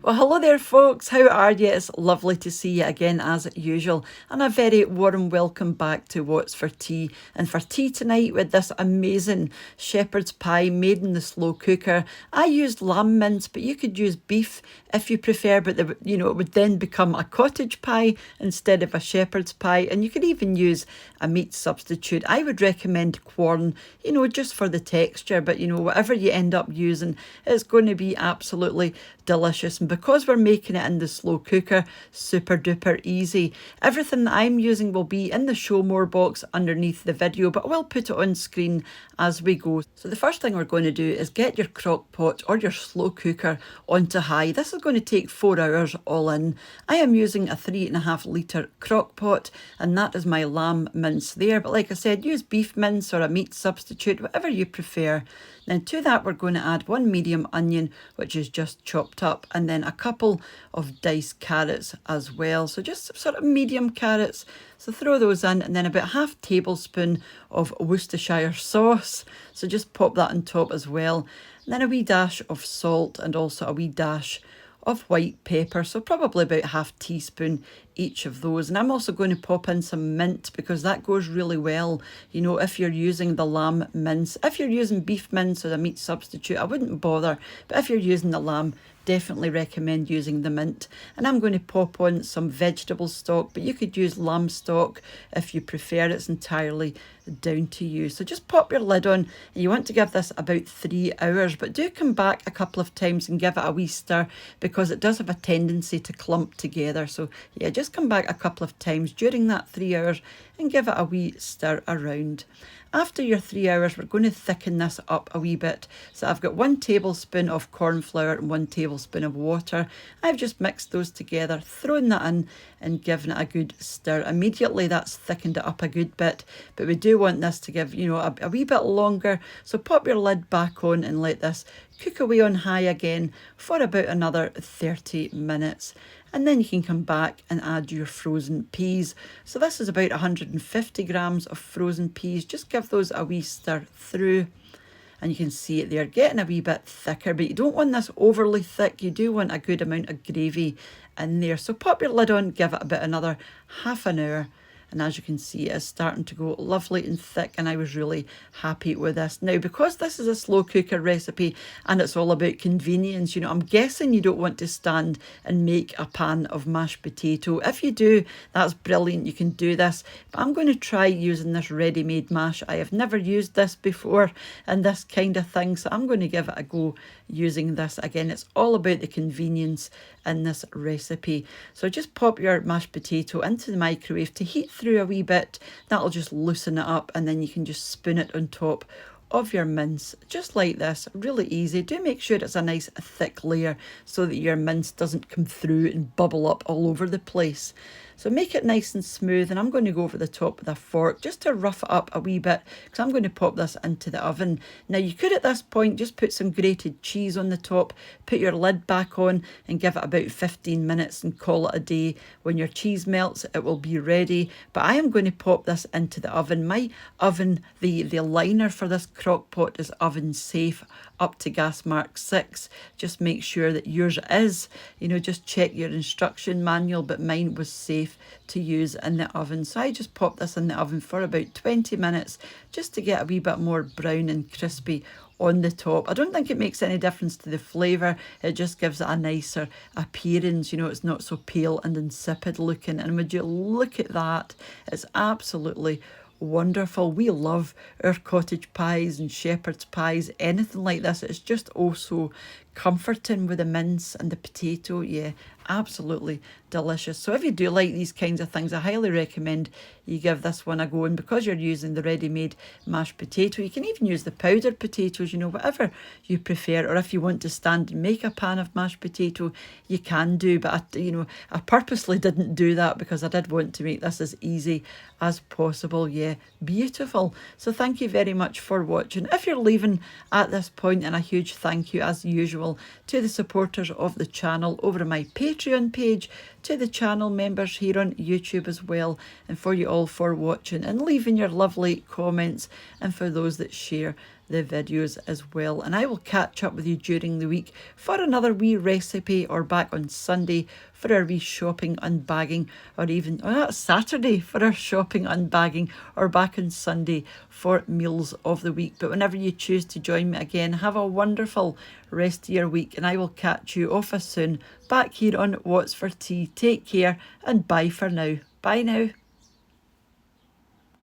Well, hello there, folks. How are you? It's lovely to see you again, as usual, and a very warm welcome back to What's for Tea. And for tea tonight, with this amazing shepherd's pie made in the slow cooker. I used lamb mince, but you could use beef if you prefer. But it would then become a cottage pie instead of a shepherd's pie. And you could even use a meat substitute. I would recommend Quorn, just for the texture. But whatever you end up using, it's going to be absolutely delicious. And because we're making it in the slow cooker, super duper easy. Everything that I'm using will be in the show more box underneath the video, but I will put it on screen as we go. So the first thing we're going to do is get your crock pot or your slow cooker onto high. This is going to take 4 hours all in. I am using a 3.5 litre crock pot, and that is my lamb mince there. But like I said, use beef mince or a meat substitute, whatever you prefer. Then to that we're going to add 1 medium onion, which is just chopped up, and then a couple of diced carrots as well. So just sort of medium carrots. So throw those in, and then about half tablespoon of Worcestershire sauce. So just pop that on top as well. And then a wee dash of salt and also a wee dash of white pepper, so probably about half teaspoon each of those. And I'm also going to pop in some mint because that goes really well, if you're using the lamb mince. If you're using beef mince or a meat substitute, I wouldn't bother, but if you're using the lamb, definitely recommend using the mint. And I'm going to pop on some vegetable stock, but you could use lamb stock if you prefer. It's entirely down to you. So just pop your lid on, and you want to give this about 3 hours, but do come back a couple of times and give it a wee stir because it does have a tendency to clump together. So yeah, just come back a couple of times during that 3 hours and give it a wee stir around. After your 3 hours, we're going to thicken this up a wee bit. So I've got 1 tablespoon of corn flour and 1 tablespoon of water. I've just mixed those together, thrown that in and given it a good stir. Immediately that's thickened it up a good bit, but we do want this to give, a wee bit longer. So pop your lid back on and let this cook away on high again for about another 30 minutes. And then you can come back and add your frozen peas. So this is about 150 grams of frozen peas. Just give those a wee stir through. And you can see it there, getting a wee bit thicker, but you don't want this overly thick. You do want a good amount of gravy in there. So pop your lid on, give it about another half an hour. And as you can see, it is starting to go lovely and thick, and I was really happy with this. Now, because this is a slow cooker recipe and it's all about convenience, I'm guessing you don't want to stand and make a pan of mashed potato. If you do, that's brilliant. You can do this. But I'm going to try using this ready-made mash. I have never used this before and this kind of thing, so I'm going to give it a go using this. Again, it's all about the convenience in this recipe. So just pop your mashed potato into the microwave to heat through a wee bit. That'll just loosen it up, and then you can just spoon it on top of your mince, just like this. Really easy. Do make sure it's a nice thick layer so that your mince doesn't come through and bubble up all over the place. So make it nice and smooth, and I'm going to go over the top with a fork just to rough it up a wee bit because I'm going to pop this into the oven. Now you could at this point just put some grated cheese on the top, put your lid back on and give it about 15 minutes and call it a day. When your cheese melts, it will be ready. But I am going to pop this into the oven. My oven, the liner for this crock pot is oven safe up to gas mark 6. Just make sure that yours is, just check your instruction manual, but mine was safe to use in the oven. So I just pop this in the oven for about 20 minutes just to get a wee bit more brown and crispy on the top. I don't think it makes any difference to the flavour. It just gives it a nicer appearance. It's not so pale and insipid looking. And would you look at that? It's absolutely wonderful. We love our cottage pies and shepherd's pies, anything like this. It's just also comforting with the mince and the potato. Yeah, absolutely delicious. So if you do like these kinds of things, I highly recommend you give this one a go. And because you're using the ready-made mashed potato, you can even use the powdered potatoes, whatever you prefer. Or if you want to stand and make a pan of mashed potato, you can do. But I purposely didn't do that because I did want to make this as easy as possible. Yeah, beautiful. So thank you very much for watching. If you're leaving at this point, and a huge thank you as usual to the supporters of the channel over my Patreon page, to the channel members here on YouTube as well, and for you all for watching and leaving your lovely comments, and for those that share the videos as well. And I will catch up with you during the week for another wee recipe, or back on Sunday for our wee shopping unbagging, or even that's Saturday for our shopping unbagging, or back on Sunday for meals of the week. But whenever you choose to join me again, have a wonderful rest of your week, and I will catch you off as soon back here on What's for Tea. Take care and bye for now. Bye now.